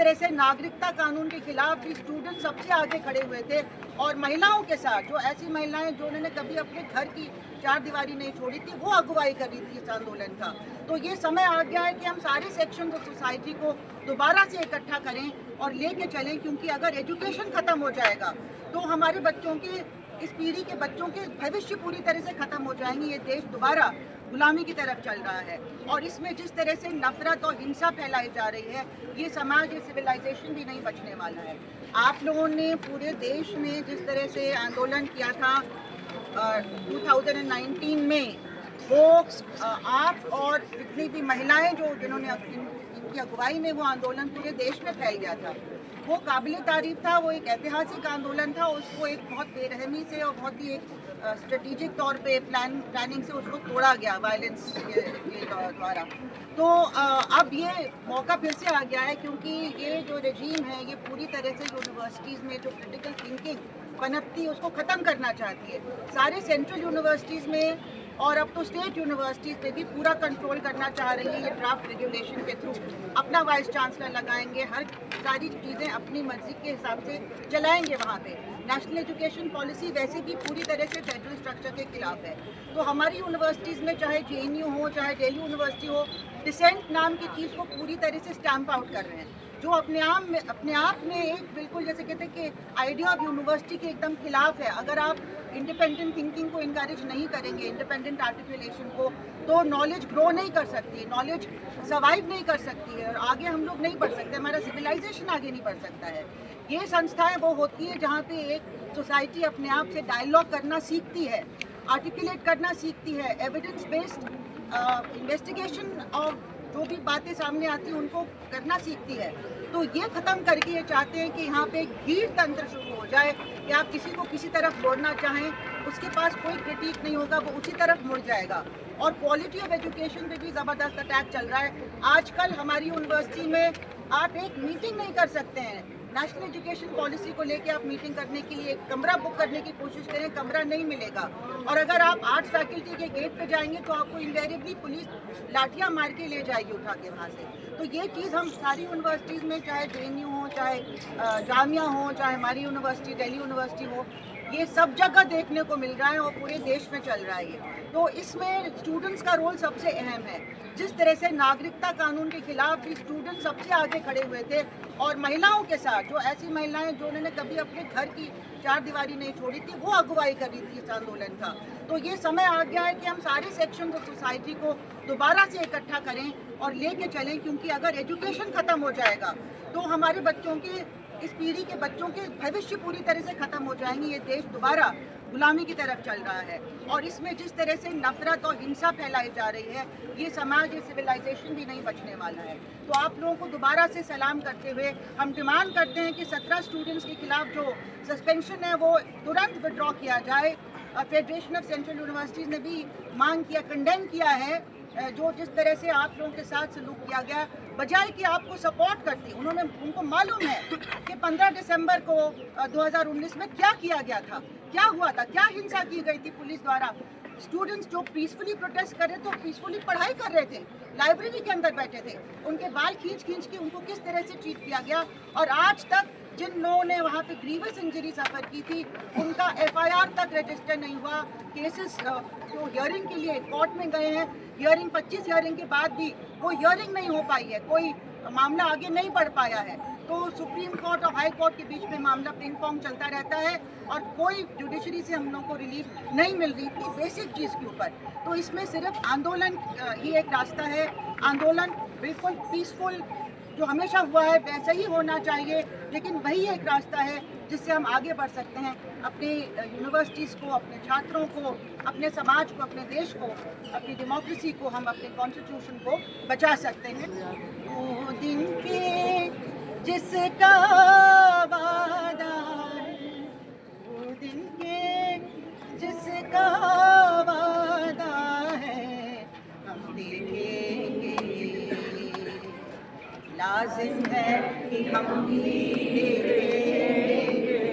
तरह से नागरिकता कानून के खिलाफ भी स्टूडेंट सबसे आगे खड़े हुए थे और महिलाओं के साथ जो ऐसी महिलाएं जो उन्होंने कभी अपने घर की चार दीवारी नहीं छोड़ी थी वो अगुवाई कर रही थी इस आंदोलन का। तो ये समय आ गया है कि हम सारे सेक्शन ऑफ सोसाइटी को दोबारा से इकट्ठा करें और लेके चलें, क्योंकि अगर एजुकेशन खत्म हो जाएगा तो हमारे बच्चों के, इस पीढ़ी के बच्चों के भविष्य पूरी तरह से खत्म हो जाएंगे। ये देश दोबारा गुलामी की तरफ चल रहा है और इसमें जिस तरह से नफरत और हिंसा फैलाई जा रही है, ये समाज, ये सिविलाइजेशन भी नहीं बचने वाला है। आप लोगों ने पूरे देश में जिस तरह से आंदोलन किया था 2019 में, वो आप और जितनी भी महिलाएं जो जिन्होंने इनकी अगुवाई में वो आंदोलन पूरे देश में फैल गया था, वो काबिल तारीफ था। वो एक ऐतिहासिक आंदोलन था। उसको एक बहुत बेरहमी से और बहुत ही एक स्ट्रेटेजिक तौर पे प्लानिंग से उसको तोड़ा गया वायलेंस के द्वारा। तो अब ये मौका फिर से आ गया है, क्योंकि ये जो रेजीम है ये पूरी तरह से यूनिवर्सिटीज़ में जो क्रिटिकल थिंकिंग पनपती है उसको ख़त्म करना चाहती है। सारे सेंट्रल यूनिवर्सिटीज़ में और अब तो स्टेट यूनिवर्सिटीज़ पे भी पूरा कंट्रोल करना चाह रही है। ये ड्राफ्ट रेगुलेशन के थ्रू अपना वाइस चांसलर लगाएंगे, हर सारी चीज़ें अपनी मर्जी के हिसाब से चलाएंगे वहाँ पे। नेशनल एजुकेशन पॉलिसी वैसे भी पूरी तरह से फेडरल स्ट्रक्चर के खिलाफ है। तो हमारी यूनिवर्सिटीज़ में चाहे JNU हो, चाहे दिल्ली यूनिवर्सिटी हो, डिसेंट नाम की चीज़ को पूरी तरह से स्टैम्प आउट कर रहे हैं, जो अपने आप में एक बिल्कुल जैसे कहते हैं कि आइडिया ऑफ यूनिवर्सिटी के एकदम खिलाफ है। अगर आप इंडिपेंडेंट थिंकिंग को इनकरेज नहीं करेंगे, इंडिपेंडेंट आर्टिकुलेशन को, तो नॉलेज ग्रो नहीं कर सकती, नॉलेज सर्वाइव नहीं कर सकती है और आगे हम लोग नहीं बढ़ सकते, हमारा सिविलाइजेशन आगे नहीं बढ़ सकता है। ये संस्थाएं वो होती है जहाँ पे एक सोसाइटी अपने आप से डायलॉग करना सीखती है, आर्टिकुलेट करना सीखती है, एविडेंस बेस्ड इन्वेस्टिगेशन और जो भी बातें सामने आती हैं उनको करना सीखती है। तो ये ख़त्म करके ये चाहते हैं कि यहाँ पे एक भीड़ तंत्र शुरू हो जाए कि आप किसी को किसी तरफ मोड़ना चाहें, उसके पास कोई क्रिटिक नहीं होगा, वो उसी तरफ मुड़ जाएगा। और क्वालिटी ऑफ एजुकेशन पे भी ज़बरदस्त अटैक चल रहा है। आजकल हमारी यूनिवर्सिटी में आप एक मीटिंग नहीं कर सकते हैं, नेशनल एजुकेशन पॉलिसी को लेके आप मीटिंग करने के लिए एक कमरा बुक करने की कोशिश करें, कमरा नहीं मिलेगा। और अगर आप आर्ट्स फैकल्टी के गेट पे जाएंगे तो आपको इनवेरिएबली पुलिस लाठियां मार के ले जाएगी उठा के वहाँ से। तो ये चीज़ हम सारी यूनिवर्सिटीज़ में, चाहे JNU हो, चाहे जामिया हो, चाहे हमारी यूनिवर्सिटी दिल्ली यूनिवर्सिटी हो, ये सब जगह देखने को मिल रहा है और पूरे देश में चल रहा है ये। तो इसमें स्टूडेंट्स का रोल सबसे अहम है। जिस तरह से नागरिकता कानून के खिलाफ भी स्टूडेंट सबसे आगे खड़े हुए थे और महिलाओं के साथ जो ऐसी महिलाएं जो उन्होंने कभी अपने घर की चार दीवारी नहीं छोड़ी थी वो अगुवाई कर रही थी इस आंदोलन का। तो ये समय आ गया है कि हम सारे सेक्शन ऑफ सोसाइटी को दोबारा से इकट्ठा करें और लेके चलें, क्योंकि अगर एजुकेशन ख़त्म हो जाएगा तो हमारे बच्चों के, इस पीढ़ी के बच्चों के भविष्य पूरी तरह से ख़त्म हो जाएंगे। ये देश दोबारा गुलामी की तरफ चल रहा है और इसमें जिस तरह से नफरत और हिंसा फैलाई जा रही है, ये समाज, ये सिविलाइजेशन भी नहीं बचने वाला है। तो आप लोगों को दोबारा से सलाम करते हुए हम डिमांड करते हैं कि 17 स्टूडेंट्स के खिलाफ जो सस्पेंशन है वो तुरंत विड्रॉ किया जाए। फेडरेशन ऑफ सेंट्रल यूनिवर्सिटीज़ ने भी मांग किया, कंडेम किया है जो जिस तरह से आप लोगों के साथ सलूक किया गया, बजाय कि आपको सपोर्ट करती। उनको मालूम है कि 15 दिसंबर को 2019 में क्या किया गया था, क्या हुआ था, क्या हिंसा की गई थी पुलिस द्वारा। स्टूडेंट्स जो पीसफुली प्रोटेस्ट कर रहे थे, पीसफुली पढ़ाई कर रहे थे, लाइब्रेरी के अंदर बैठे थे, उनके बाल खींच के उनको किस तरह से ट्रीट किया गया। और आज तक जिन लोगों ने वहाँ पे ग्रीवस इंजरी सफ़र की थी उनका FIR तक रजिस्टर नहीं हुआ। केसेस जो हियरिंग के लिए कोर्ट में गए हैं, हियरिंग 25 हियरिंग के बाद भी वो हियरिंग नहीं हो पाई है, कोई मामला आगे नहीं बढ़ पाया है। तो सुप्रीम कोर्ट और हाई कोर्ट के बीच में मामला पिंग पोंग चलता रहता है और कोई जुडिशरी से हम लोगों को रिलीफ नहीं मिल रही इतनी बेसिक चीज़ के ऊपर। तो इसमें सिर्फ आंदोलन ही एक रास्ता है। आंदोलन बिल्कुल पीसफुल जो हमेशा हुआ है वैसा ही होना चाहिए, लेकिन वही एक रास्ता है जिससे हम आगे बढ़ सकते हैं, अपनी यूनिवर्सिटीज़ को, अपने छात्रों को, अपने समाज को, अपने देश को, अपनी डेमोक्रेसी को, हम अपने कॉन्स्टिट्यूशन को बचा सकते हैं। वो दिन के जिसका वादा है, वो दिन के जिसका वादा है, हम देखेंगे, लाजिम है कि हम देखेंगे,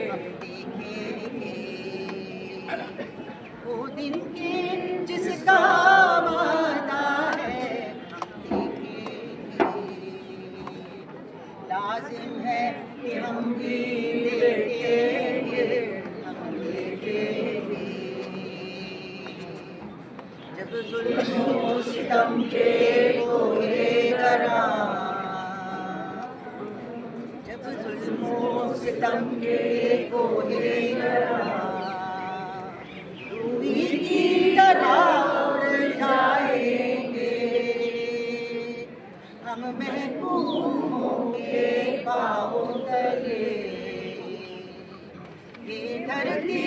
हम देखेंगे वो दिन के जिसका वादा है, हम देखेंगे, लाजिम है कि हम भी देखेंगे, हम देखेंगे। जब जुल्म सितम के कोहे गरा, जब जुल्म सितम के कोहे गरा, रूही की तरह उड़ जाएंगे, हम महबूब होंगे पाँव तले। ये धरती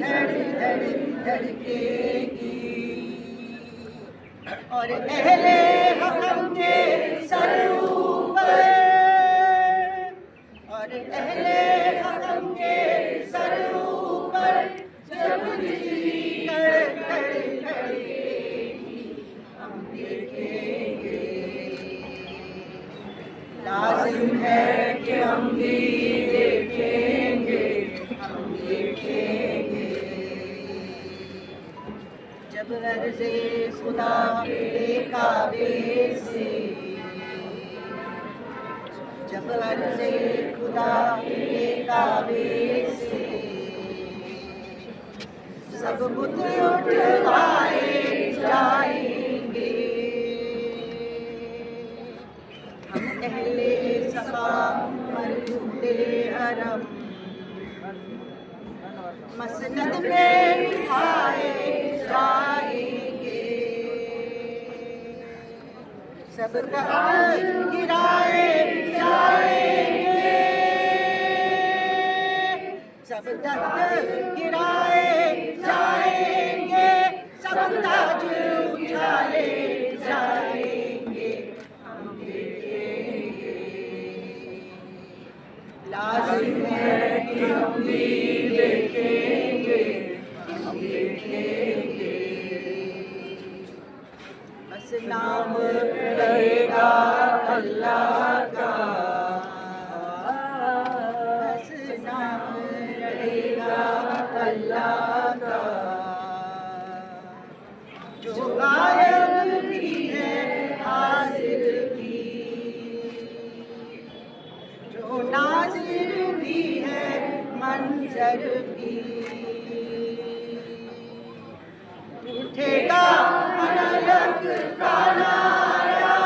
धड़ धड़ धड़केगी और अहले हक़ के सर ऊपर, और अहले हक़ के सर ऊपर जब बिजली कड़कड़ेगी, हम देखेंगे। लाजिम है कि हम भी देखेंगे, हम देखेंगे। जब अर्ज़े खुदा के काबे से, जब अर्ज़े खुदा के काबे से सब बुत उठवाए जाएंगे, हम अहले सफा मरदूदे हरम मसनद में बिठाए जाएंगे, सब तख्त गिराए जाएंगे, सब तख्त गिराए जाएंगे, सब ताज उछाले जाएंगे, हम देखेंगे। लाजिम है कि हम भी देखेंगे, हम देखेंगे। बस नाम रहेगा अल्लाह का, बस नाम रहेगा अल्लाह का, जो गायब भी है हाजिर भी, जो नाज़िर भी है मंजर भी। उठेगा अलग का नारा,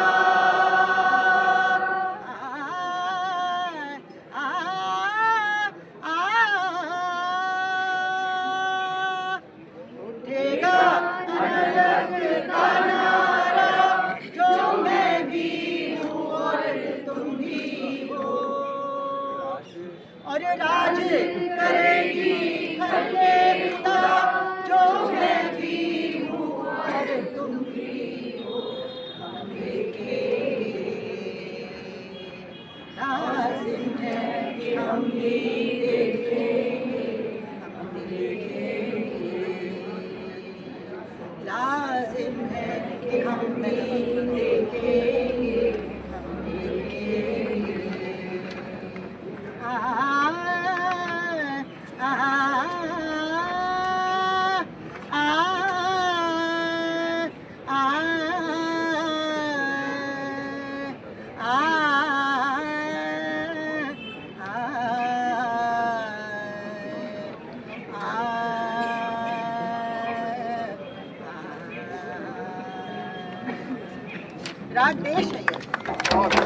उठेगा अलग का नारा, जो मैं भी हूँ और तुम भी हो, और राज करेगी खल्के खुदा, जो मैं भी हूँ और तुम भी हो, हम देखेंगे। लाजिम है कि हम भी देखेंगे, हम देखेंगे। लाजिम है कि हम भी देखेंगे, हम देखेंगे। राज देश है ये।